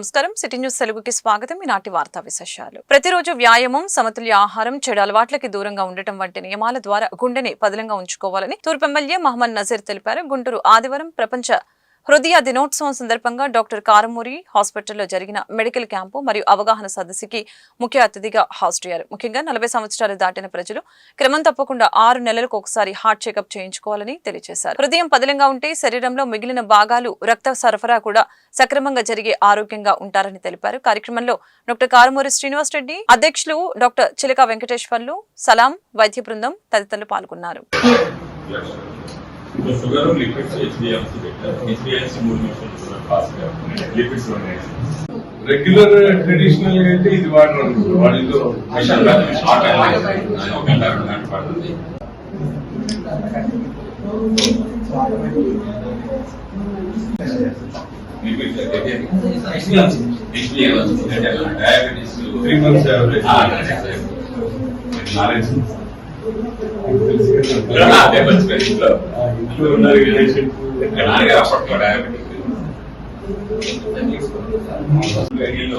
నమస్కారం city news తెలుగుకి స్వాగతం. ఈనాటి వార్తా విశేషాలు. ప్రతిరోజు వ్యాయామం, సమతుల్య ఆహారం, చెడు అలవాట్లకి దూరంగా ఉండటం వంటి నియమాల ద్వారా గుండెని పదిలంగా ఉంచుకోవాలని తూర్పు ఎమ్మెల్యే మహమ్మద్ నజీర్ తెలిపారు. గుంటూరు ఆదివారం ప్రపంచ హృదయ దినోత్సవం సందర్భంగా డాక్టర్ కారమూరి హాస్పిటల్లో జరిగిన మెడికల్ క్యాంపు మరియు అవగాహన సదస్సుకి ముఖ్య అతిథిగా హాజరయ్యారు. ముఖ్యంగా 40 సంవత్సరాలు దాటిన ప్రజలు క్రమం తప్పకుండా 6 నెలలకు ఒకసారి హార్ట్ చెకప్ చేయించుకోవాలని తెలియజేశారు. హృదయం పదిలంగా ఉంటే శరీరంలో మిగిలిన భాగాలు రక్త సరఫరా కూడా సక్రమంగా జరిగి ఆరోగ్యంగా ఉంటారని తెలిపారు. కార్యక్రమంలో డాక్టర్ కారమూరి శ్రీనివాస్ రెడ్డి, అధ్యక్షులు డాక్టర్ చిలక వెంకటేశ్వర్లు, సలాం, వైద్య బృందం తదితరులు పాల్గొన్నారు. షుగర్ లిపిడ్స్ హెచ్బిఎంసీ పెట్టారు. హెచ్బిఎంసీ 3 నిమిషాలు షుగర్ ఫాస్ట్ గా లిపిడ్స్ ఉన్నాయి. రెగ్యులర్ ట్రెడిషనల్ గా అయితే ఇది వాడరు. వాడిలో షార్ట్ ఒక గంట 2 గంటలు పడుతుంది. డయాబెటీస్ 3 months యావరేజ్ నాలెడ్జ్ ఇంట్లో ఉన్న రిలేషన్ అప్పట్లో డయాబెటిక్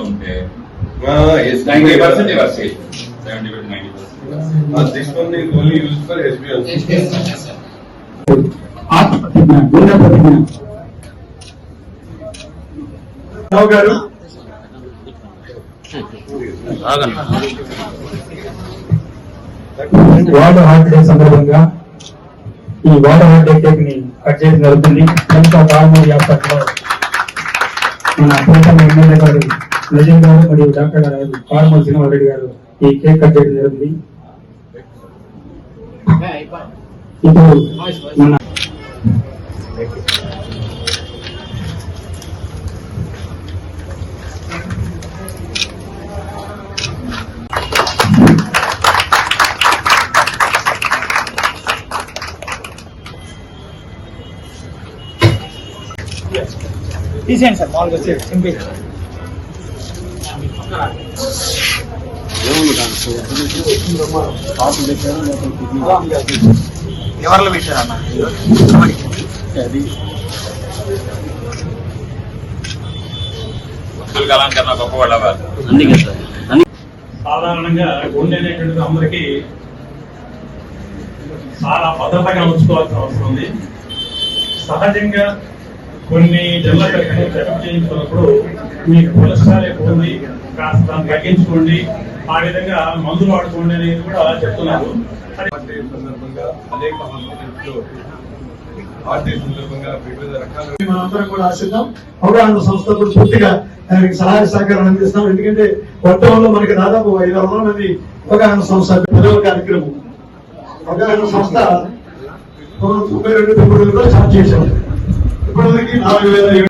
ఉంటే 90% వర్సేజ్ 70-90%. This one is only used for HbA1c. గారు వరల్డ్ హార్ట్ డే సందర్భంగా ఈ వరల్డ్ హార్ట్ డే కేక్ ని కట్ చేయడం జరుగుతుంది. కారమూరి హాస్పిటల్లో మన ప్రీతం ఎమ్మెల్యే గారు నజీర్ గారు మరియు డాక్టర్ గారు కారమూరి శ్రీనివాస్ రెడ్డి గారు ఈ కేక్ కట్ చేయడం జరుగుతుంది. ఇప్పుడు మన తీసేయండి సార్, మామూలుగా సింపుల్ ఎవరిలో పెట్టారన్న అది సాధారణంగా గుండె అనేటువంటిది అందరికీ చాలా భద్రతగా ఉంచుకోవాల్సిన అవసరం ఉంది. సహజంగా కొన్ని జన్మలు చెకప్ చేయించుకున్నప్పుడు మీకు కొలెస్ట్రాల్ ఎక్కువ ఉంది, కాస్త దాన్ని తగ్గించుకోండి, ఆ విధంగా మందులు వాడుకోండి అనేది కూడా చెప్తున్నారు. మనందరం కూడా ఆశిద్దాం. అవగాహన సంస్థ కూడా పూర్తిగా దానికి సహాయ సహకారం అందిస్తాం. ఎందుకంటే వర్తమానంలో మనకి దాదాపు 500 మంది అవగాహన సంస్థ ప్రజల కార్యక్రమం అవగాహన సంస్థ 92 స్టార్ట్ చేశాం.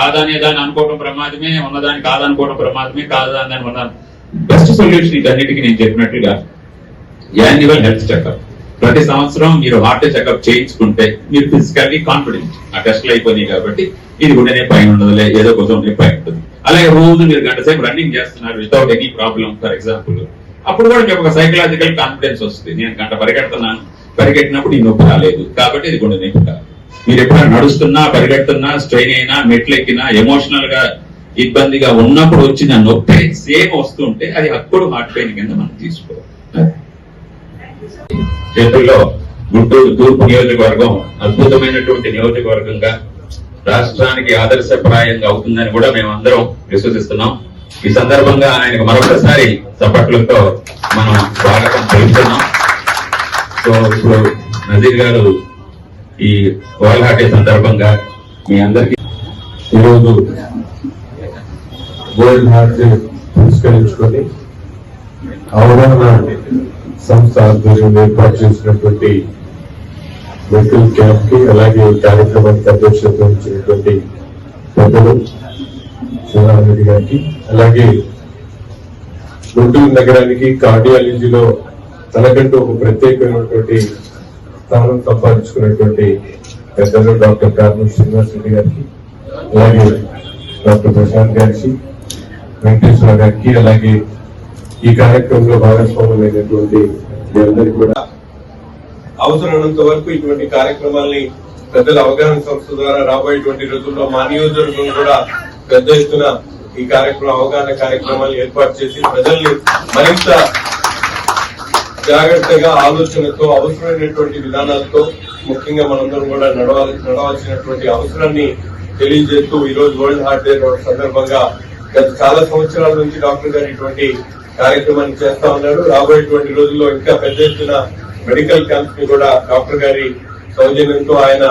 కాదనే దాన్ని అనుకోవడం ప్రమాదమే, ఉన్నదాన్ని కాదనుకోవడం ప్రమాదమే, కాదని ఉన్న బెస్ట్ సొల్యూషన్ ఇదన్నిటికీ నేను చెప్పినట్లుగా యాన్యువల్ హెల్త్ చెకప్. ప్రతి సంవత్సరం మీరు హార్ట్ చెకప్ చేయించుకుంటే మీరు ఫిజికల్లీ కాన్ఫిడెంట్. ఆ టెస్ట్లు అయిపోయినాయి కాబట్టి ఇది గుండెనే పైన ఉండదులే, ఏదో కొంచెం నొప్పి ఉంటుంది. అలాగే రోజు మీరు గంట సేపు రన్నింగ్ చేస్తున్నారు without any problem for example, అప్పుడు కూడా మీకు ఒక సైకలాజికల్ కాన్ఫిడెన్స్ వస్తుంది. నేను గంట పరిగెడుతున్నాను, పరిగెట్టినప్పుడు ఈ నొప్పి రాలేదు కాబట్టి ఇది గుండె నొప్పి కాదు. మీరు ఎప్పుడైనా నడుస్తున్నా, పరిగెడుతున్నా, స్ట్రెయిన్ అయినా, మెట్లెక్కినా, ఎమోషనల్ గా ఇబ్బందిగా ఉన్నప్పుడు వచ్చిన నొప్పి సేమ్ వస్తుంటే అది అప్పుడు హార్ట్ పెయిన్ కింద మనం తీసుకోవాలి. చేతుల్లో గుంటూరు తూర్పు నియోజకవర్గం అద్భుతమైనటువంటి నియోజకవర్గంగా రాష్ట్రానికి ఆదర్శప్రాయంగా అవుతుందని కూడా మేము అందరం విశ్వసిస్తున్నాం. ఈ సందర్భంగా ఆయనకు మరొకసారి చప్పట్లతో మనం స్వాగతం పలుకుతున్నాం. సో ఇప్పుడు నజీర్ గారు ఈ వరల్డ్ హార్ట్ డే సందర్భంగా మీ అందరికీ ఈరోజు వరల్డ్ హార్ట్ డే పురస్కరించుకొని అవగాహన సంస్థ ఆధ్వర్యంలో ఏర్పాటు చేసినటువంటి మెడికల్ క్యాంప్ కి, అలాగే కార్యక్రమానికి అధ్యక్షత వహించినటువంటి పెద్దలు శివరామరెడ్డి గారికి, అలాగే గుంటూరు నగరానికి కార్డియాలజీలో తనకంటూ ఒక ప్రత్యేకమైనటువంటి స్థానం సంపాదించుకున్నటువంటి పెద్దలు డాక్టర్ కారమూరి శ్రీనివాస్ రెడ్డి గారికి, అలాగే డాక్టర్ ప్రశాంత్ గారికి, వెంకటేశ్వర గారికి, అలాగే ఈ కార్యక్రమంలో భాగస్వాములైనటువంటి మీ అందరికీ కూడా అవసరమైనంత వరకు ఇటువంటి కార్యక్రమాల్ని ప్రజల అవగాహన సంస్థ ద్వారా రాబోయేటువంటి రోజుల్లో మా నియోజకవర్గం కూడా పెద్ద ఎత్తున ఈ కార్యక్రమం అవగాహన కార్యక్రమాలు ఏర్పాటు చేసి ప్రజల్ని మరింత జాగ్రత్తగా ఆలోచనతో అవసరమైనటువంటి విధానాలతో ముఖ్యంగా మనందరం కూడా నడవాల్సినటువంటి అవసరాన్ని తెలియజేస్తూ ఈ రోజు వరల్డ్ హార్ట్ డే సందర్భంగా గత చాలా సంవత్సరాల నుంచి డాక్టర్ గారు ఇటువంటి కార్యక్రమాన్ని చేస్తా ఉన్నారు. రాబోయేటువంటి రోజుల్లో ఇంకా పెద్ద ఎత్తున మెడికల్ క్యాంప్స్ ని కూడా డాక్టర్ గారి సౌజన్యంతో ఆయన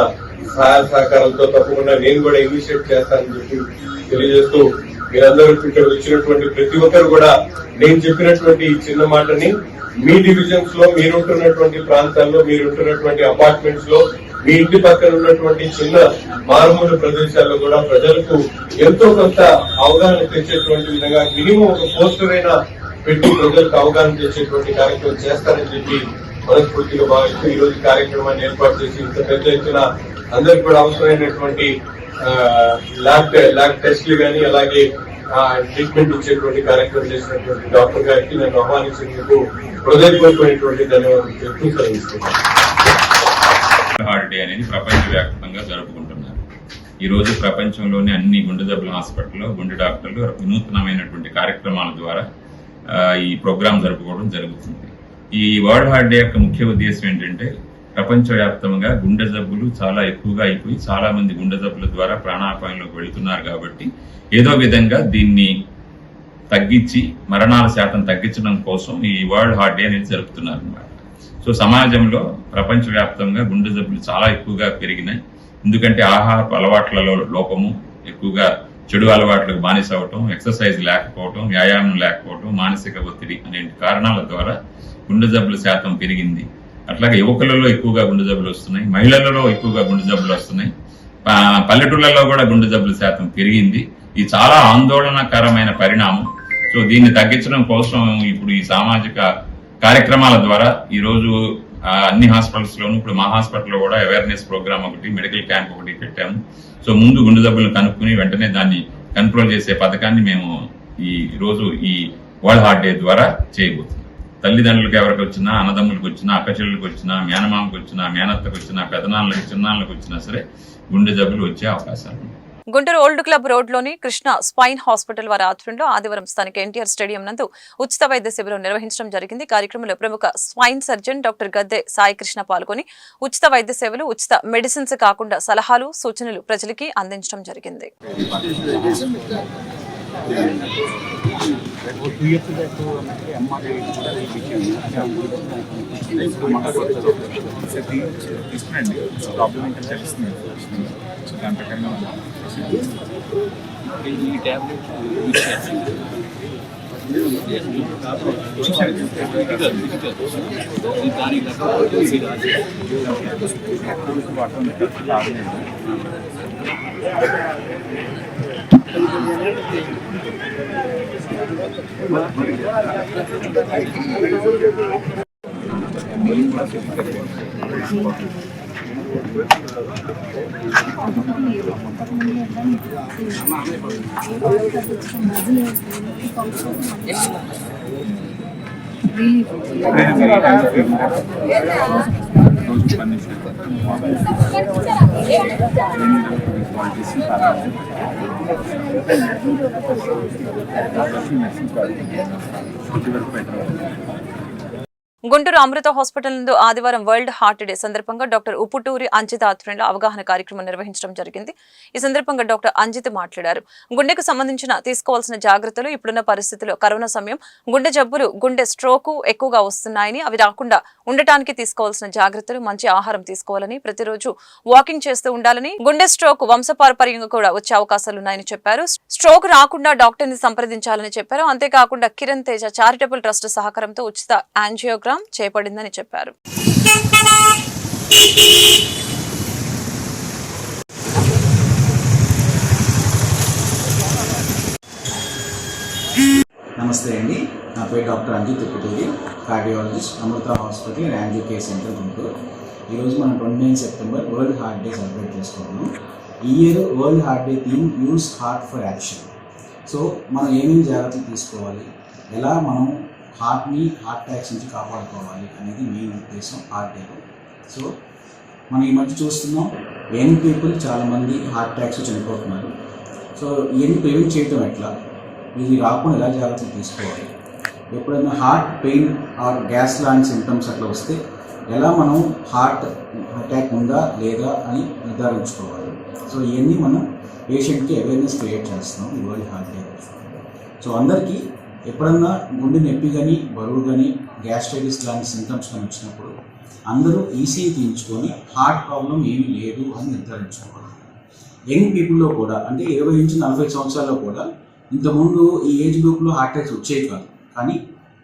సహాయ సహకారాలతో తప్పకుండా నేను కూడా ఇనిషియేట్ చేస్తానని చెప్పి తెలియజేస్తూ మీరందరూ ఇక్కడ వచ్చినటువంటి ప్రతి ఒక్కరు కూడా నేను చెప్పినటువంటి ఈ చిన్న మాటని మీ డివిజన్స్ లో మీరుంటున్నటువంటి ప్రాంతాల్లో మీరుంటున్నటువంటి అపార్ట్మెంట్స్ లో మీ ఇంటి పక్కన ఉన్నటువంటి చిన్న మారుమూల ప్రదేశాల్లో కూడా ప్రజలకు ఎంతో కొంత అవగాహన తెచ్చేటువంటి విధంగా మినిమం ఒక పోస్టర్ అయినా పెట్టి ప్రజలకు అవగాహన తెచ్చేటువంటి కార్యక్రమం చేస్తారని చెప్పి మనస్ఫూర్తిగా భావిస్తూ ఈ రోజు కార్యక్రమాన్ని ఏర్పాటు చేసి ఇంత పెద్ద ఎత్తున అందరికి కూడా అవసరమైనటువంటి ల్యాబ్ టెస్టులు కానీ అలాగే ట్రీట్మెంట్ ఇచ్చేటువంటి కార్యక్రమం చేసినటువంటి డాక్టర్ గారికి నన్ను ఆహ్వానించినందుకు హృదయపూర్వకమైనటువంటి ధన్యవాదాలు చెప్తూ సెలవిస్తున్నాను. హార్ట్ డే అనేది ప్రపంచవ్యాప్తంగా జరుపుకుంటున్నారు. ఈ రోజు ప్రపంచంలోని అన్ని గుండె జబ్బుల హాస్పిటల్లో గుండె డాక్టర్లు వినూత్నమైనటువంటి కార్యక్రమాల ద్వారా ఈ ప్రోగ్రాం జరుపుకోవడం జరుగుతుంది. ఈ వరల్డ్ హార్ట్ డే యొక్క ముఖ్య ఉద్దేశం ఏంటంటే ప్రపంచవ్యాప్తంగా గుండె జబ్బులు చాలా ఎక్కువగా అయిపోయి చాలా మంది గుండె జబ్బుల ద్వారా ప్రాణాపాయంలోకి వెళుతున్నారు కాబట్టి ఏదో విధంగా దీన్ని తగ్గించి మరణాల శాతం తగ్గించడం కోసం ఈ వరల్డ్ హార్ట్ డే అనేది జరుపుతున్నారు అన్నమాట. సో సమాజంలో ప్రపంచవ్యాప్తంగా గుండె జబ్బులు చాలా ఎక్కువగా పెరిగినాయి. ఎందుకంటే ఆహారపు అలవాట్లలో లోపము, ఎక్కువగా చెడు అలవాట్లకు బానిస అవటం, ఎక్సర్సైజ్ లేకపోవటం, వ్యాయామం లేకపోవటం, మానసిక ఒత్తిడి అనే కారణాల ద్వారా గుండె జబ్బుల శాతం పెరిగింది. అట్లాగే యువకులలో ఎక్కువగా గుండె జబ్బులు వస్తున్నాయి, మహిళలలో ఎక్కువగా గుండె జబ్బులు వస్తున్నాయి, పల్లెటూళ్లలో కూడా గుండె జబ్బుల శాతం పెరిగింది. ఇది చాలా ఆందోళనకరమైన పరిణామం. సో దీన్ని తగ్గించడం కోసం ఇప్పుడు ఈ సామాజిక కార్యక్రమాల ద్వారా ఈ రోజు అన్ని హాస్పిటల్స్ లోను, ఇప్పుడు మా హాస్పిటల్లో కూడా అవేర్నెస్ ప్రోగ్రామ్ ఒకటి, మెడికల్ క్యాంప్ ఒకటి పెట్టాము. సో ముందు గుండె జబ్బులను కనుక్కుని వెంటనే దాన్ని కంట్రోల్ చేసే పథకాన్ని మేము ఈ రోజు ఈ వరల్డ్ హార్ట్ డే ద్వారా చేయబోతున్నాం. తల్లిదండ్రులకు ఎవరికి వచ్చినా, అన్నదమ్ములకు వచ్చినా, అక్కచెల్లెలకు వచ్చినా, మేనమామకు వచ్చినా, మేనత్తకు వచ్చినా, పెదనాళ్ళకి చిన్నాళ్ళకి వచ్చినా సరే గుండె జబ్బులు వచ్చే అవకాశాలు ఉన్నాయి. గుంటూరు ఓల్డ్ క్లబ్ రోడ్లోని కృష్ణ స్పైన్ హాస్పిటల్ వారి ఆధ్వర్యంలో ఆదివారం స్థానిక ఎన్టీఆర్ స్టేడియం నందు ఉచిత వైద్య శిబిరం నిర్వహించడం జరిగింది. కార్యక్రమంలో ప్రముఖ స్పైన్ సర్జన్ డాక్టర్ గద్దె సాయికృష్ణ పాల్గొని ఉచిత వైద్య సేవలు, ఉచిత మెడిసిన్స్ కాకుండా సలహాలు, సూచనలు ప్రజలకి అందించడం జరిగింది. ఈ ట్యాబ్లెట్ గుంటూరు అమృత హాస్పిటల్ నందు ఆదివారం వరల్డ్ హార్ట్ డే సందర్భంగా డాక్టర్ ఉప్పుటూరి అంజిత ఆధ్వర్యంలో అవగాహన కార్యక్రమం నిర్వహించడం జరిగింది. ఈ సందర్భంగా డాక్టర్ అంజిత మాట్లాడారు. గుండెకు సంబంధించిన తీసుకోవాల్సిన జాగ్రత్తలు, ఇప్పుడున్న పరిస్థితుల్లో కరోనా సమయం గుండె జబ్బులు, గుండె స్ట్రోక్ ఎక్కువగా వస్తున్నాయని, అవి రాకుండా ఉండటానికి తీసుకోవాల్సిన జాగ్రత్తలు, మంచి ఆహారం తీసుకోవాలని, ప్రతిరోజు వాకింగ్ చేస్తూ ఉండాలని, గుండె స్ట్రోక్ వంశపారపర్యంగా కూడా వచ్చే అవకాశాలున్నాయని చెప్పారు. స్ట్రోక్ రాకుండా డాక్టర్ ని సంప్రదించాలని చెప్పారు. అంతేకాకుండా కిరణ్ తేజ చారిటబుల్ ట్రస్ట్ సహకారంతో ఉచిత యాంజియోగ్రామ్ చేపడిందని చెప్పారు. నమస్తే అండి, నా పేరు doctor Anjith Upputuri, cardiologist, Amrutha hospital and angio care center Guntur. ఈరోజు మనం 29 September world heart day celebrate చేసుకుంటున్నాం. ఈ year world heart day theme use heart for action. So మనం ఏమేమి జాగ్రత్తలు తీసుకోవాలి, ఎలా మనం హార్ట్ని హార్ట్ అటాక్స్ నుంచి కాపాడుకోవాలి అనేది మెయిన్ ఉద్దేశం హార్ట్ డేలో. సో మనం ఈ మధ్య చూస్తున్నాం, యంగ్ పీపుల్ చాలామంది హార్ట్ అటాక్స్ చనిపోతున్నారు. సో ఇవన్నీ ప్రివెంట్ చేయటం ఎట్లా, ఇది రాకుండా ఎలా జాగ్రత్తలు తీసుకోవాలి, ఎప్పుడైనా హార్ట్ పెయిన్ ఆర్ గ్యాస్ లాంటి సింటమ్స్ అట్లా వస్తే ఎలా మనం హార్ట్ అటాక్ ఉందా లేదా అని నిర్ధారించుకోవాలి. సో ఇవన్నీ మనం పేషెంట్కి అవేర్నెస్ క్రియేట్ చేస్తున్నాం ఈ వరల్డ్ హార్ట్ డే. సో అందరికీ ఎప్పుడన్నా గుండె నొప్పి కానీ బరువు కానీ గ్యాస్ట్రైటిస్ లాంటి సింటమ్స్ కానీ వచ్చినప్పుడు అందరూ ఈసీఈ తీయించుకొని హార్ట్ ప్రాబ్లం ఏమీ లేదు అని నిర్ధారించుకోవాలి. యంగ్ పీపుల్లో కూడా అంటే 20 నుంచి 40 సంవత్సరాల్లో కూడా ఇంతకుముందు ఈ ఏజ్ గ్రూప్లో హార్ట్ అటాక్స్ వచ్చేవి కాదు, కానీ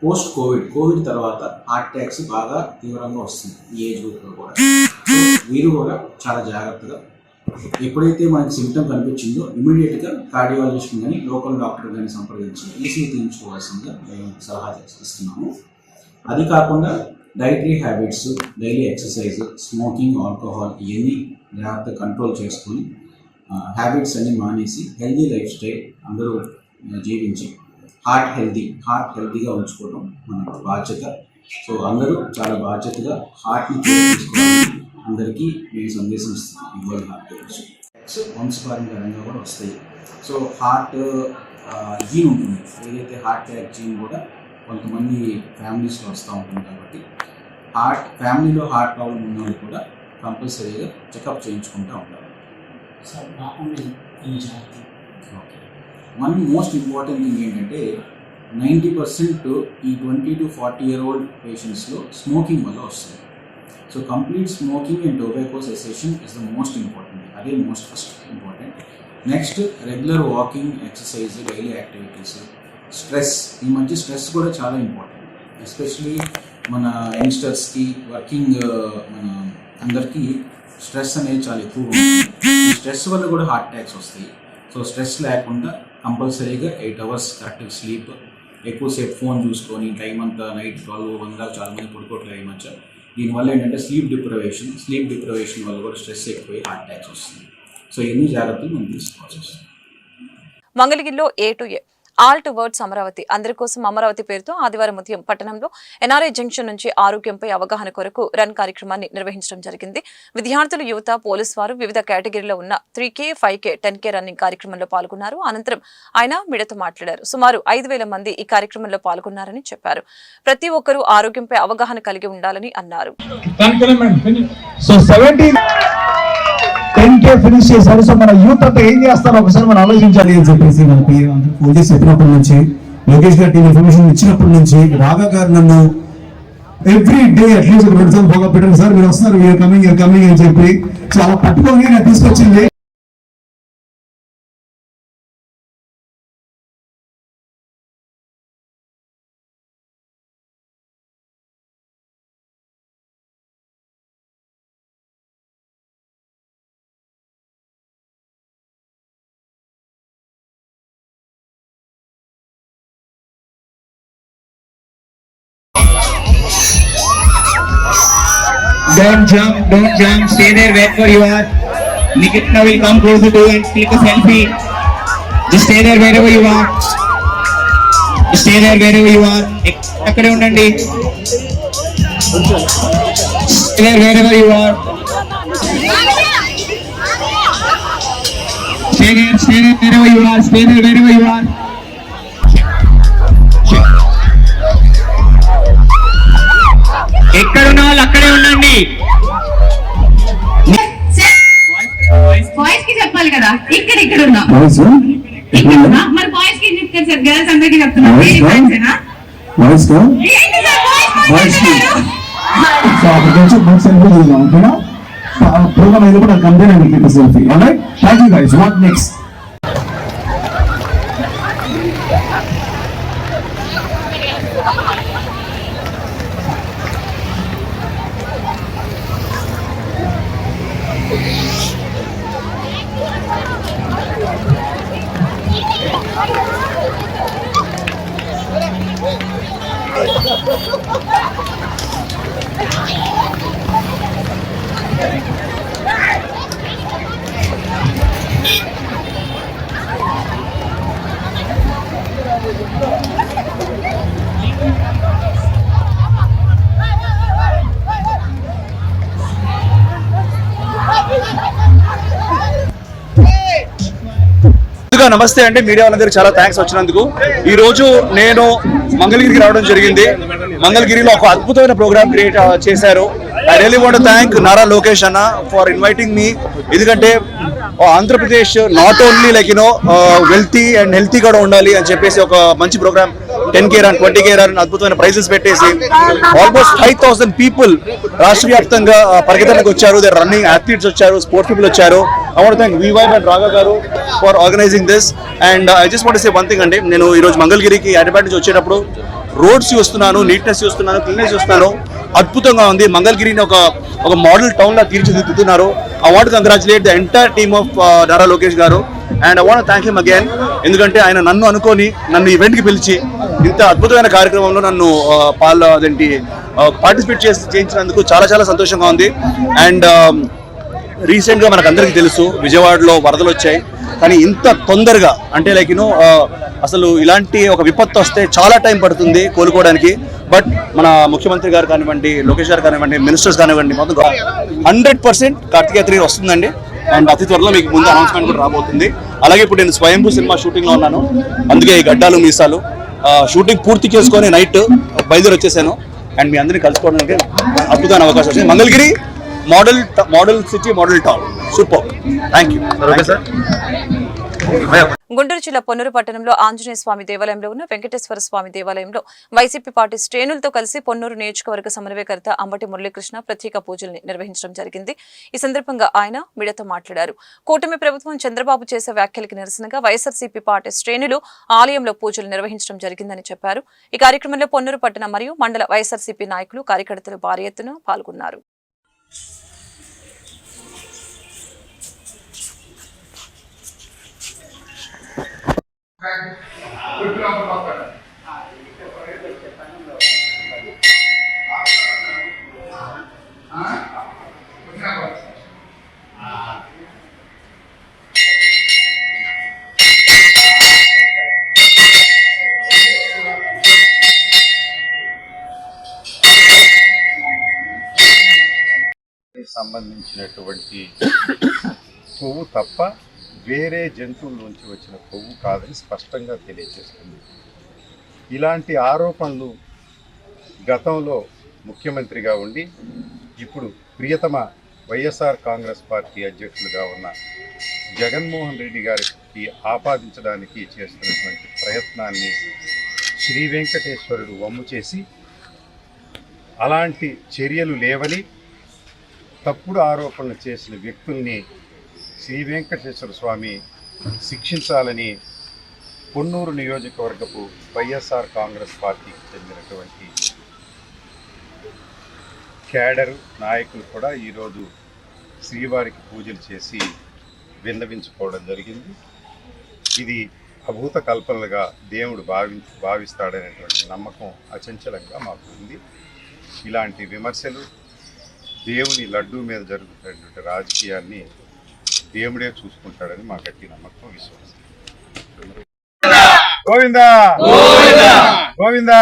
పోస్ట్ కోవిడ్ తర్వాత హార్ట్ అటాక్స్ బాగా తీవ్రంగా వస్తుంది ఈ ఏజ్ గ్రూప్లో కూడా. వీరు కూడా చాలా జాగ్రత్తగా ఎప్పుడైతే మనకి సిమ్టమ్ కనిపించిందో ఇమీడియట్గా కార్డియాలజిస్ట్ కానీ లోకల్ డాక్టర్ కానీ సంప్రదించి ఈసీఈ తీయించుకోవాల్సిందిగా మేము సలహా ఇస్తున్నాము. అది కాకుండా dietary habits, daily exercise, smoking, alcohol ఇవన్నీ జాగ్రత్తగా కంట్రోల్ చేసుకొని హ్యాబిట్స్ అన్ని మానేసి హెల్దీ లైఫ్ స్టైల్ అందరూ జీవించి హార్ట్ హెల్దీగా ఉంచుకోవడం మన బాధ్యత. సో అందరూ చాలా బాధ్యతగా హార్ట్ని తీసుకోవాలని అందరికీ మేము సందేశం ఇస్తున్నాం. ఇవాళ హార్ట్ గురించి వంశపారంపరంగా కూడా వస్తాయి. సో హార్ట్ జీన్ ఉంటుంది, ఏదైతే హార్ట్ అటాక్ జీన్ కూడా కొంతమంది ఫ్యామిలీస్లో వస్తూ ఉంటుంది. కాబట్టి ఫ్యామిలీలో హార్ట్ ప్రాబ్లం ఉన్న వాళ్ళు కూడా కంపల్సరీగా చెకప్ చేయించుకుంటూ ఉంటారు. వన్ మోస్ట్ ఇంపార్టెంట్ థింగ్ ఏంటంటే 90% ఈ 20 to 40 year old పేషెంట్స్లో స్మోకింగ్ వల్ల వస్తుంది. So complete smoking and tobacco cessation is the most important. అదే first important. Next regular walking, exercise, daily activities. Stress, ఈ మధ్య స్ట్రెస్ కూడా చాలా ఇంపార్టెంట్, ఎస్పెషలీ మన యంగ్స్టర్స్కి, వర్కింగ్ మన అందరికీ స్ట్రెస్ అనేది చాలా ఎక్కువగా ఉంటుంది. ఈ స్ట్రెస్ వల్ల కూడా హార్ట్ అటాక్స్ వస్తాయి. సో స్ట్రెస్ లేకుండా కంపల్సరీగా 8 hours కరెక్ట్గా స్లీప్, ఎక్కువసేపు ఫోన్ చూసుకొని టైం అంతా నైట్ 12-1 దాకా చాలామంది పడుకోవట్లేదు ఈ మధ్య. దీనివల్ల ఏంటంటే స్లీప్ డిప్రవేషన్ వల్ల కూడా స్ట్రెస్ ఎక్కువై హార్ట్ అటాక్స్ వస్తుంది. సో ఎన్ని జాగ్రత్తలు మనం తీసుకోవాల్సి వస్తుంది. మంగళగిరిలో A to A all towards Amaravati అందరి కోసం అమరావతి పేరుతో ఆదివారం ఉదయం పట్టణంలో ఎన్ఆర్ఐ జంక్షన్ నుంచి ఆరోగ్యంపై అవగాహన కొరకు రన్ కార్యక్రమాన్ని నిర్వహించడం జరిగింది. విద్యార్థులు, యువత, పోలీసు వారు వివిధ కేటగిరీలో ఉన్న 3K, 5K, 10K రన్నింగ్ కార్యక్రమంలో పాల్గొన్నారు. అనంతరం ఆయన మీడియాతో మాట్లాడారు. సుమారు 5,000 మంది ఈ కార్యక్రమంలో పాల్గొన్నారని చెప్పారు. ప్రతి ఒక్కరూ ఆరోగ్యంపై అవగాహన కలిగి ఉండాలని అన్నారు. 10K ఫినిష్ చేశారు. సో మన యూత్ అంతా ఏం చేస్తారో ఒకసారి మనం ఆలోచించాలి అని చెప్పేసి మనకి ఫోన్ చేసి చెప్పినప్పటి నుంచి, లోకేష్ గారికి ఇన్ఫర్మేషన్ ఇచ్చినప్పటి నుంచి, రాఘా గారు నన్ను ఎవ్రీ డే అట్లీస్ట్ 2 సార్లు బాగా పెట్టండి సార్, మీరు వస్తున్నారు, యూఆర్ కమింగ్ అని చెప్పి చాలా పట్టుకొని నాకు తీసుకొచ్చింది. Don't jump, stay there wherever you are. Nikita will come closer to you and click a selfie. Just stay there wherever you are. Akkade undandi. Stay there wherever you are. Stay there wherever you are. ఎక్కడున్నా వాళ్ళు అక్కడే ఉండండి. Boys కి చెప్పాలి కదా, ఇక్కడ ఉన్నా మరి బాయ్స్ కి గర్ల్స్ అందరికి చెప్తున్నా. ప్రోగ్రామ్ అయితే కూడా కంప్లీట్ అయింది selfie. Alright, thank you guys. What next? నమస్తే అండి. మీడియా వాళ్ళందరికీ చాలా థ్యాంక్స్ వచ్చినందుకు. ఈ రోజు నేను మంగళగిరికి రావడం జరిగింది. మంగళగిరిలో ఒక అద్భుతమైన ప్రోగ్రామ్ క్రియేట్ చేశారు. I really want to thank Nara Lokesh అన్న ఫర్ ఇన్వైటింగ్ మీ. ఎందుకంటే Andhra Pradesh not only like wealthy and healthy కూడా ఉండాలి అని చెప్పేసి ఒక మంచి program 10K run 20K run అద్భుతమైన ప్రైజెస్ పెట్టేసి ఆల్మోస్ట్ 5,000 పీపుల్ రాష్ట్ర వ్యాప్తంగా పరిగెత్తడానికి వచ్చారు. దే రన్నింగ్ అథ్లీట్స్ వచ్చారు, స్పోర్ట్స్ పీపుల్ వచ్చారు. ఐ వాంట్ టు థ్యాంక్ వివైబ్ అండ్ రాఘా గారు for organising this. And I just want to say one thing అండి, నేను ఈరోజు మంగళగిరికి హైదరాబాద్ నుంచి వచ్చేటప్పుడు రోడ్స్ చూస్తున్నాను, నీట్నెస్ చూస్తున్నాను, క్లీన్నెస్ చూస్తున్నాను. అద్భుతంగా ఉంది. మంగళగిరిని ఒక మోడల్ టౌన్ లా తీర్చిదిద్దుతున్నారు. I want to congratulate the entire team of Nara Lokesh గారు and I want thank him again. ఎందుకంటే ఆయన నన్ను అనుకొని నన్ను ఈవెంట్కి పిలిచి ఇంత అద్భుతమైన కార్యక్రమంలో నన్ను పార్టిసిపేట్ చేయించినందుకు చాలా చాలా సంతోషంగా ఉంది. అండ్ రీసెంట్గా మనకు అందరికీ తెలుసు విజయవాడలో వరదలు వచ్చాయి. కానీ ఇంత తొందరగా అంటే అసలు ఇలాంటి ఒక విపత్తు వస్తే చాలా టైం పడుతుంది కోలుకోవడానికి. బట్ మన ముఖ్యమంత్రి గారు కానివ్వండి, లోకేష్ గారు కానివ్వండి, మినిస్టర్స్ కానివ్వండి, మొత్తం 100% కార్తికేయ 3 వస్తుందండి. అండ్ అతి త్వరలో మీకు ముందు అనౌన్స్మెంట్ కూడా రాబోతుంది. అలాగే ఇప్పుడు నేను స్వయంభూ సినిమా షూటింగ్లో ఉన్నాను. అందుకే ఈ గడ్డాలు మీసాలు షూటింగ్ పూర్తి చేసుకొని నైట్ బయలుదేరి వచ్చేసాను. అండ్ మీ అందరినీ కలుసుకోవడానికి అద్భుతమైన అవకాశం వచ్చింది. Mangalagiri model city, model town, super. Thank you. Guntur జిల్లా పొన్నూరు పట్టణంలో ఆంజనేయ స్వామి దేవాలయంలో ఉన్న వెంకటేశ్వర స్వామి దేవాలయంలో వైసీపీ పార్టీ శ్రేణులతో కలిసి పొన్నూరు నియోజకవర్గ సమన్వయకర్త అంబటి మురళీకృష్ణ ప్రత్యేక పూజలు నిర్వహించడం జరిగింది. ఈ సందర్భంగా ఆయన మీడియాతో మాట్లాడారు. కూటమి ప్రభుత్వం చంద్రబాబు చేసే వ్యాఖ్యలకు నిరసనగా వైఎస్ఆర్సీపీ పార్టీ శ్రేణులు ఆలయంలో పూజలు నిర్వహించడం జరిగిందని చెప్పారు. ఈ కార్యక్రమంలో పొన్నూరు పట్టణ మరియు మండల వైఎస్ఆర్సీపీ నాయకులు, కార్యకర్తలు భారీ ఎత్తున పాల్గొన్నారు. సంబంధించినటువంటి కొవ్వు తప్ప వేరే జంతువుల నుంచి వచ్చిన కొవ్వు కాదని స్పష్టంగా తెలియజేస్తుంది. ఇలాంటి ఆరోపణలు గతంలో ముఖ్యమంత్రిగా ఉండి ఇప్పుడు ప్రియతమ వైఎస్ఆర్ కాంగ్రెస్ పార్టీ అధ్యక్షులుగా ఉన్న జగన్మోహన్ రెడ్డి గారికి ఆపాదించడానికి చేస్తున్నటువంటి ప్రయత్నాన్ని శ్రీ వెంకటేశ్వరుడు వమ్ము చేసి అలాంటి చర్యలు లేవని, తప్పుడు ఆరోపణలు చేసిన వ్యక్తుల్ని శ్రీ వెంకటేశ్వర స్వామి శిక్షించాలని పొన్నూరు నియోజకవర్గపు వైఎస్ఆర్ కాంగ్రెస్ పార్టీకి చెందినటువంటి క్యాడరు నాయకులు కూడా ఈరోజు శ్రీవారికి పూజలు చేసి విన్నవించుకోవడం జరిగింది. ఇది అభూత కల్పనలుగా దేవుడు భావిస్తాడనేటువంటి నమ్మకం అచంచలంగా మాకు ఉంది. ఇలాంటి విమర్శలు, దేవుని లడ్డూ మీద జరుగుతున్నటువంటి రాజకీయాన్ని దేవుడే చూసుకుంటాడని మా గట్టి నమ్మకం, విశ్వాసం. గోవిందా గోవిందా.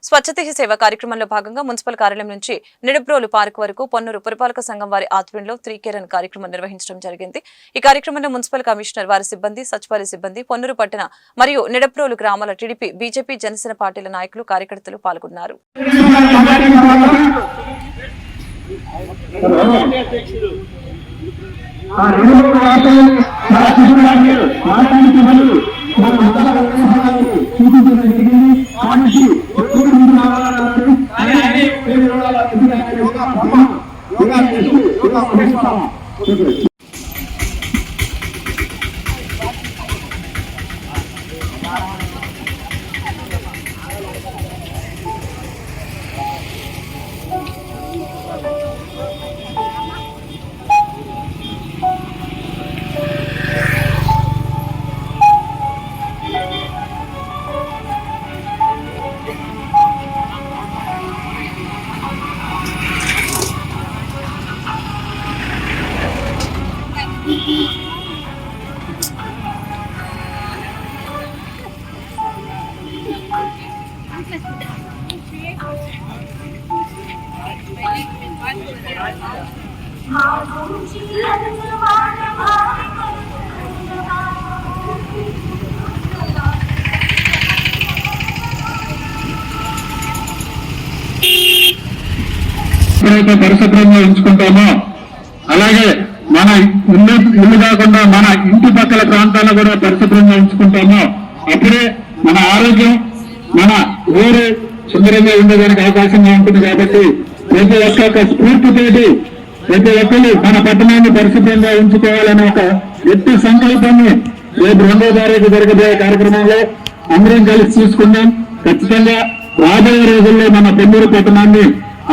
స్వచ్ఛత హీ సేవ కార్యక్రమంలో భాగంగా మున్సిపల్ కార్యాలయం నుంచి నిడబ్రోలు పార్క్ వరకు పొన్నూరు పురపాలక సంఘం వారి ఆధ్వర్యంలో 3K రన్ కార్యక్రమం నిర్వహించడం జరిగింది. ఈ కార్యక్రమంలో మున్సిపల్ కమిషనర్, వారి సిబ్బంది, సచివాలయ సిబ్బంది, పొన్నూరు పట్టణ మరియు నిడబ్రోలు గ్రామాల టీడీపీ, బీజేపీ, జనసేన పార్టీల నాయకులు, కార్యకర్తలు పాల్గొన్నారు. ఎప్పుడైతే పరిశుభ్రంగా ఉంచుకుంటామో అలాగే మన ఇల్లు కాకుండా మన ఇంటి పక్కల ప్రాంతాలను కూడా పరిశుభ్రంగా ఉంచుకుంటామో అప్పుడే మన ఆరోగ్యం మన ఊరు సుందరంగా ఉండేదానికి అవకాశంగా ఉంటుంది. కాబట్టి ప్రతి ఒక్క స్ఫూర్తితోటి ప్రతి ఒక్కరు మన పట్టణాన్ని పరిశుభ్రంగా ఉంచుకోవాలనే ఒక గట్టి సంకల్పాన్ని రేపు 2వ తారీఖు జరగబోయే కార్యక్రమంలో అందరం కలిసి చూసుకుందాం. ఖచ్చితంగా రాబోయే రోజుల్లో మన పెన్నూరు పట్టణాన్ని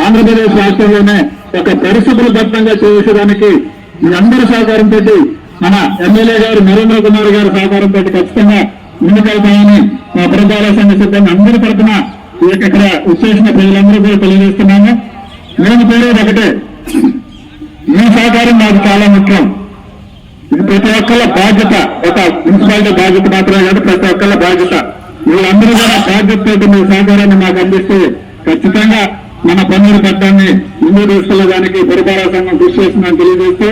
ఆంధ్రప్రదేశ్ రాష్ట్రంలోనే ఒక పరిశుభ్ర పట్టణంగా చేసేదానికి మీ అందరి సహకారంతో మన ఎమ్మెల్యే గారు నరేంద్ర కుమార్ గారి సహకారంతో ఖచ్చితంగా ముందుకెళ్తామని మా పురపాలక సంఘ సిబ్బంది అందరి తరఫున ఇక్కడ విశేషణ ప్రజలందరూ కూడా తెలియజేస్తున్నాము. నేను కోరేది ఒకటే, మీ సహకారం నాకు చాలా ముఖ్యం. ఇది ప్రతి ఒక్కళ్ళ బాధ్యత, ఒక మున్సిపాలిటీ బాధ్యత మాత్రమే కాదు, ప్రతి ఒక్కళ్ళ బాధ్యత. వీళ్ళందరూ కూడా బాధ్యతతో మీ సహకారాన్ని మాకు అందిస్తే ఖచ్చితంగా మన పన్నూరు పట్టాన్ని ముందుకు తీసుకెళ్లడానికి పురపాలక సంఘం కృషి చేస్తుందని తెలియజేస్తూ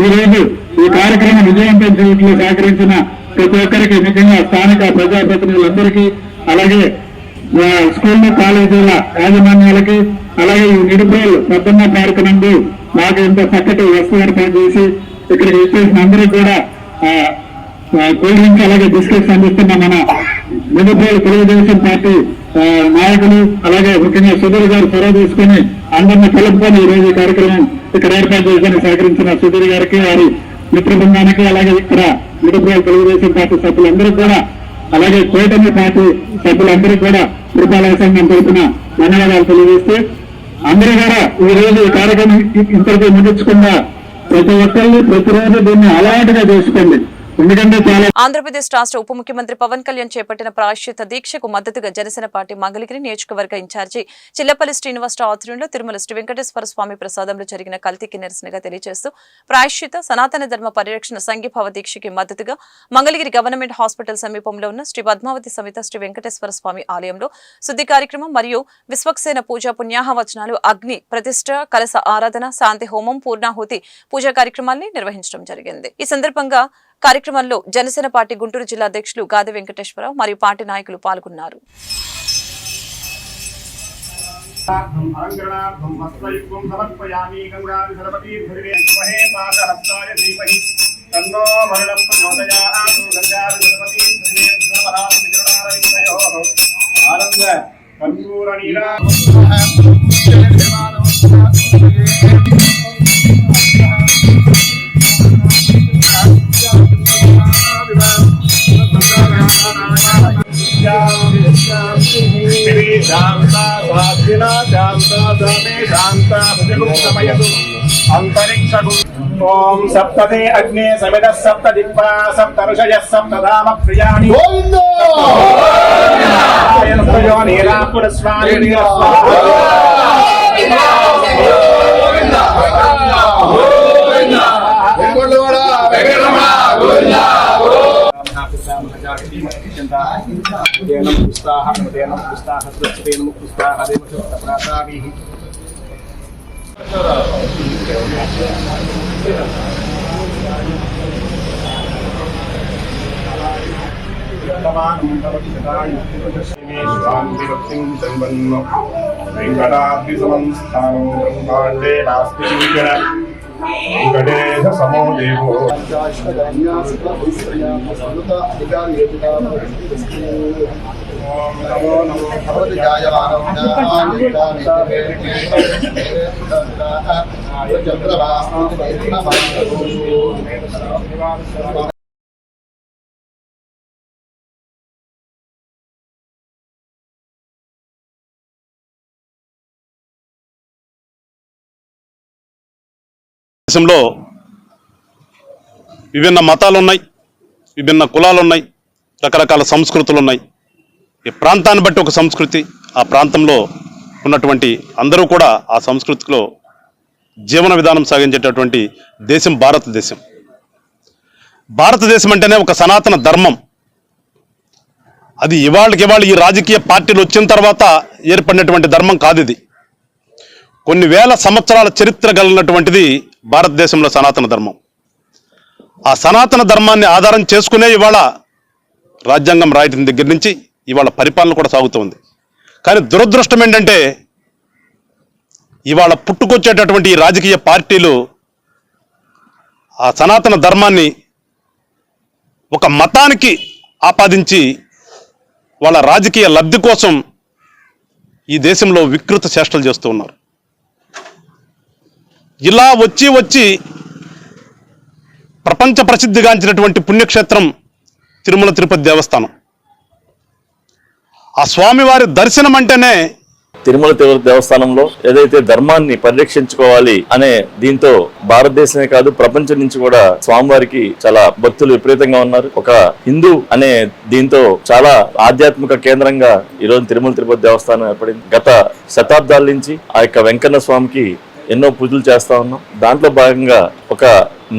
ఈ రోజు ఈ కార్యక్రమం విజయవంతం చేయడంలో సహకరించిన ప్రతి ఒక్కరికి, ముఖ్యంగా స్థానిక ప్రజాప్రతినిధులందరికీ, అలాగే స్కూళ్ళు కాలేజీల యాజమాన్యాలకి, అలాగే ఈ నిరుపేలు పెద్దన్న పార్క్ నందు మాకు ఇంత చక్కటి వస్తు ఏర్పాటు చేసి ఇక్కడికి వచ్చేసిన అందరికీ కూడా కూల్ డ్రింక్స్ అలాగే బిస్కెట్స్ అందిస్తున్న మన నిరుపేలు తెలుగుదేశం పార్టీ నాయకులు, అలాగే ముఖ్యంగా సుధీర్ గారు చొరవ తీసుకుని అందరినీ కలుపుకొని ఈ రోజు ఈ కార్యక్రమం ఇక్కడ ఏర్పాటు చేసి సహకరించిన సుధీర్ గారికి, వారి మిత్ర బృందానికి, అలాగే ఇక్కడ నిరుపేలు తెలుగుదేశం పార్టీ సభ్యులందరికీ కూడా, అలాగే కూటమి పార్టీ సభ్యులందరికీ కూడా పురపాలక సంఘం తరఫున ధన్యవాదాలు తెలియజేస్తే అందరూ కూడా ఈ రోజు ఈ కార్యక్రమం ఇంతటితో ముగించకుండా ప్రతి ఒక్కరిని ప్రతిరోజు దీన్ని అలవాటుగా చేసుకోండి. ఆంధ్రప్రదేశ్ రాష్ట్ర ఉప ముఖ్యమంత్రి పవన్ కళ్యాణ్ చేపట్టిన ప్రాయశ్చిత దీక్షకు మద్దతుగా జనసేన పార్టీ మంగళగిరి నియోజకవర్గ ఇన్ఛార్జి చిల్లపల్లి శ్రీనివాసరావు ఆధ్వర్యంలో తిరుమల శ్రీ వెంకటేశ్వర స్వామి ప్రసాదంలో జరిగిన కల్తీకి నిరసనగా తెలియజేస్తూ ప్రాయశ్చిత సనాతన ధర్మ పరిరక్షణ సంఘీభావ దీక్షకి మద్దతుగా మంగళగిరి గవర్నమెంట్ హాస్పిటల్ సమీపంలో ఉన్న శ్రీ పద్మావతి సమేత శ్రీ వెంకటేశ్వర స్వామి ఆలయంలో శుద్ధి కార్యక్రమం మరియు విశ్వక్సేన పూజ పుణ్యాహవచనాలు, అగ్ని ప్రతిష్ఠ, కలశ ఆరాధన, శాంతి హోమం, పూర్ణాహుతి పూజా కార్యక్రమాన్ని నిర్వహించడం జరిగింది. ఈ సందర్భంగా కార్యక్రమంలో జనసేన పార్టీ గుంటూరు జిల్లా అధ్యక్షులు గాది వెంకటేశ్వరరావు మరియు పార్టీ నాయకులు పాల్గొన్నారు. ओम सप्तते अग्ने समितः सप्त दिक्पा सप्त ऋषयः सप्त धाम प्रियाणि गणेश समो देवो नमो नमो దేశంలో విభిన్న మతాలు ఉన్నాయి, విభిన్న కులాలు ఉన్నాయి, రకరకాల సంస్కృతులు ఉన్నాయి. ఈ ప్రాంతాన్ని బట్టి ఒక సంస్కృతి, ఆ ప్రాంతంలో ఉన్నటువంటి అందరూ కూడా ఆ సంస్కృతిలో జీవన విధానం సాగించేటటువంటి దేశం భారతదేశం. భారతదేశం అంటేనే ఒక సనాతన ధర్మం. అది ఇవాళ ఈ రాజకీయ పార్టీలు వచ్చిన తర్వాత ఏర్పడినటువంటి ధర్మం కాదు. ఇది కొన్ని వేల సంవత్సరాల చరిత్ర కలిగినటువంటిది భారతదేశంలో సనాతన ధర్మం. ఆ సనాతన ధర్మాన్ని ఆధారం చేసుకునే ఇవాళ రాజ్యాంగం రాయటం దగ్గర నుంచి ఇవాళ పరిపాలన కూడా సాగుతూ ఉంది. కానీ దురదృష్టం ఏంటంటే ఇవాళ పుట్టుకొచ్చేటటువంటి ఈ రాజకీయ పార్టీలు ఆ సనాతన ధర్మాన్ని ఒక మతానికి ఆపాదించి వాళ్ళ రాజకీయ లబ్ధి కోసం ఈ దేశంలో వికృత చేష్టలు చేస్తూ ఉన్నారు. ఇలా వచ్చి ప్రపంచ ప్రసిద్ధిగాంచినటువంటి పుణ్యక్షేత్రం తిరుమల తిరుపతి దేవస్థానం, ఆ స్వామివారి దర్శనం అంటేనే తిరుమల తిరుపతి దేవస్థానంలో ఏదైతే ధర్మాన్ని పరిరక్షించుకోవాలి అనే దీంతో భారతదేశమే కాదు ప్రపంచం నుంచి కూడా స్వామివారికి చాలా భక్తులు విపరీతంగా ఉన్నారు. ఒక హిందూ అనే దీంతో చాలా ఆధ్యాత్మిక కేంద్రంగా ఈరోజు తిరుమల తిరుపతి దేవస్థానం ఏర్పడింది. గత శతాబ్దాల నుంచి ఆ యొక్క వెంకన్న స్వామికి ఎన్నో పూజలు చేస్తా ఉన్నాం. దాంట్లో భాగంగా ఒక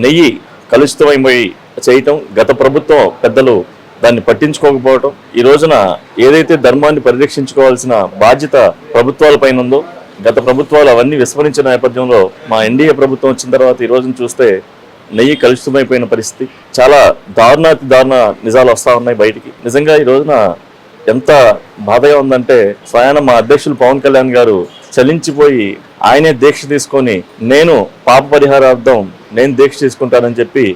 నెయ్యి కలుషితమైపోయి చేయటం, గత ప్రభుత్వం పెద్దలు దాన్ని పట్టించుకోకపోవటం, ఈ రోజున ఏదైతే ధర్మాన్ని పరిరక్షించుకోవాల్సిన బాధ్యత ప్రభుత్వాలపైన ఉందో గత ప్రభుత్వాలు అవన్నీ విస్మరించిన నేపథ్యంలో మా ఎన్డీఏ ప్రభుత్వం వచ్చిన తర్వాత ఈ రోజున చూస్తే నెయ్యి కలుషితమైపోయిన పరిస్థితి. చాలా దారుణాతి దారుణ నిజాలు వస్తూ ఉన్నాయి బయటికి. నిజంగా ఈ రోజున ఎంత బాధగా ఉందంటే స్వయాన మా అధ్యక్షులు పవన్ కళ్యాణ్ గారు చలించిపోయి ఆయనే దీక్ష తీసుకొని నేను పాప పరిహారార్థం నేను దీక్ష తీసుకుంటానని చెప్పి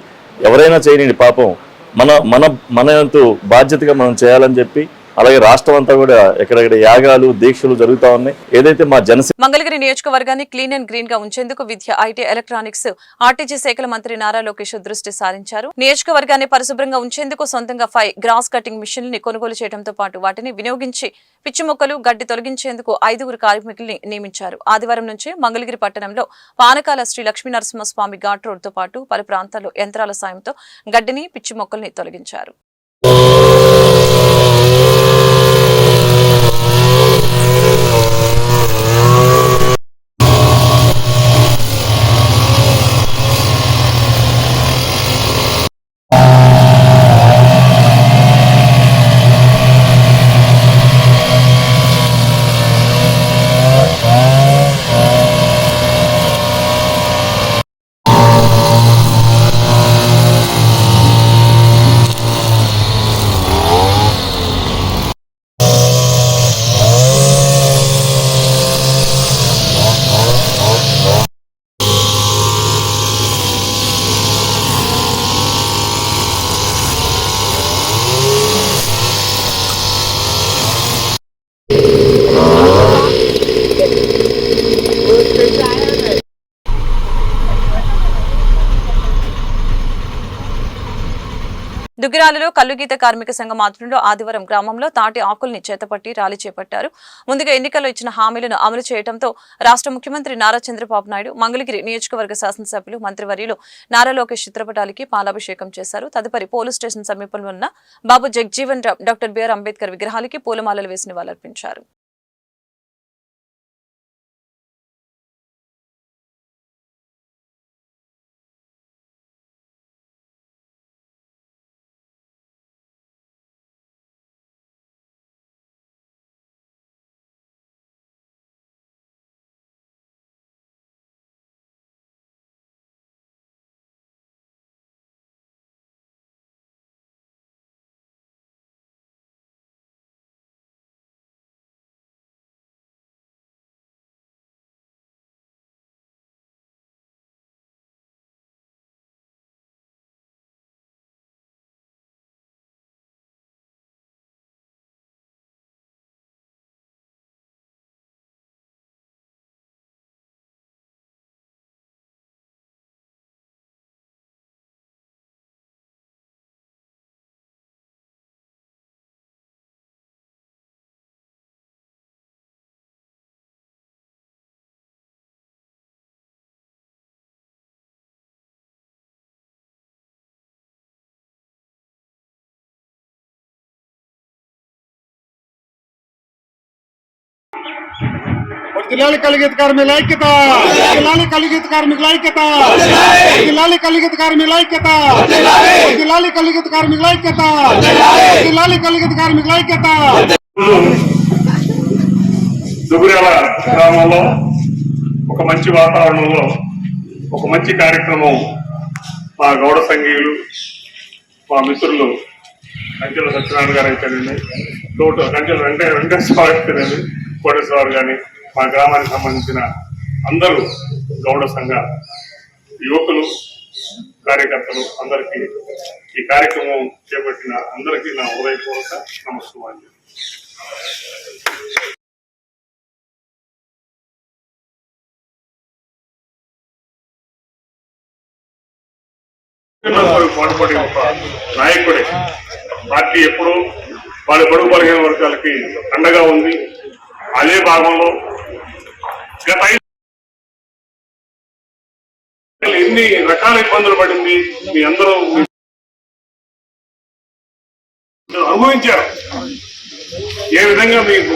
ఎవరైనా చేయని పాపం మన వంతు బాధ్యతగా మనం చేయాలని చెప్పి, అలాగే రాష్ట్రం అంతా కూడా ఎక్కడెక్కడ యాగాలు దీక్షలు జరుగుతా ఉన్నాయి. ఏదైతే మా మంగళగిరి నియోజకవర్గాన్ని క్లీన్ అండ్ గ్రీన్ గా ఉంచేందుకు విద్య, ఐటీ, ఎలక్ట్రానిక్స్, ఆర్టీజీ శాఖల మంత్రి నారా లోకేష్ దృష్టి సారించారు. నియోజకవర్గాన్ని పరిశుభ్రంగా ఉంచేందుకు సొంతంగా 5 గ్రాస్ కటింగ్ మిషన్లని కొనుగోలు చేయడంతో పాటు వాటిని వినియోగించి పిచ్చి మొక్కలు, గడ్డి తొలగించేందుకు 5 కార్మికుల్ని నియమించారు. ఆదివారం నుంచి మంగళగిరి పట్టణంలో పానకాల శ్రీ లక్ష్మీ నరసింహస్వామి ఘాట్ రోడ్ తో పాటు పలు ప్రాంతాల్లో యంత్రాల సాయంతో గడ్డిని, పిచ్చి మొక్కల్ని తొలగించారు. దుగ్గిరాలలో కల్లుగీత కార్మిక సంఘం ఆధ్వర్యంలో ఆదివారం గ్రామంలో తాటి ఆకుల్ని చేతపట్టి ర్యాలీ చేపట్టారు. ముందుగా ఎన్నికల్లో ఇచ్చిన హామీలను అమలు చేయడంతో రాష్ట్ర ముఖ్యమంత్రి నారా చంద్రబాబు నాయుడు మంగళగిరి నియోజకవర్గ శాసనసభ్యులు మంత్రివర్యులు నారా లోకేష్ చిత్రపటాలకి పాలాభిషేకం చేశారు. తదుపరి పోలీస్ స్టేషన్ సమీపంలో ఉన్న బాబు జగ్జీవన్ రామ్, డాక్టర్ బిఆర్ అంబేద్కర్ విగ్రహాలకి పూలమాలలు వేసి నివాళులర్పించారు. జిల్లాల కలిగిత కార్మికుల ఐక్యత, జిల్లాల కలిగిత కార్మికుల ఐక్యత, జిల్లాల కలిగిత కార్మికుల ఐక్యత, జిల్లాల కలిగిత కార్మికుల ఐక్యత, జిల్లాల కలిగిత కార్మికుల ఐక్యత. దుగ్గిరాల గ్రామంలో ఒక మంచి వాతావరణంలో ఒక మంచి కార్యక్రమం మా గౌడ సంఘీయులు, మా మిత్రులు కంచెల సత్యనారాయణ గారు అయితేనండి, కంచెల వెంకటేశ్వర అయితేనండి, కోటేశ్వర గారు కానీ, మా గ్రామానికి సంబంధించిన అందరూ గౌడ సంఘ యువకులు కార్యకర్తలు అందరికీ ఈ కార్యక్రమం చేపట్టిన అందరికీ నా హృదయపూర్వక నమస్కారాలు. పాటుపడే ఒక నాయకుడే. పార్టీ ఎప్పుడూ వాళ్ళ బడుగు బలహీన వర్గాలకి అండగా ఉంది. అదే భాగంలో గత ఎన్ని రకాల ఇబ్బందులు పడింది మీ అందరూ అనుభవించారు. ఏ విధంగా మీకు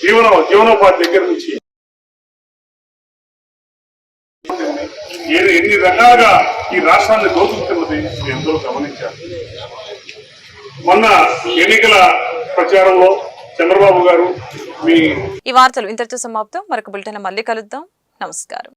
జీవనోపాధి దగ్గర నుంచి ఎన్ని రకాలుగా ఈ రాష్ట్రాన్ని దోచుతున్నది మీ అందరూ గమనించారు. మొన్న ఎన్నికల ప్రచారంలో చంద్రబాబు గారు ఈ వార్తలు ఇంతటితో సమాప్తం. మరొక బులెటిన్ మళ్ళీ కలుద్దాం. నమస్కారం.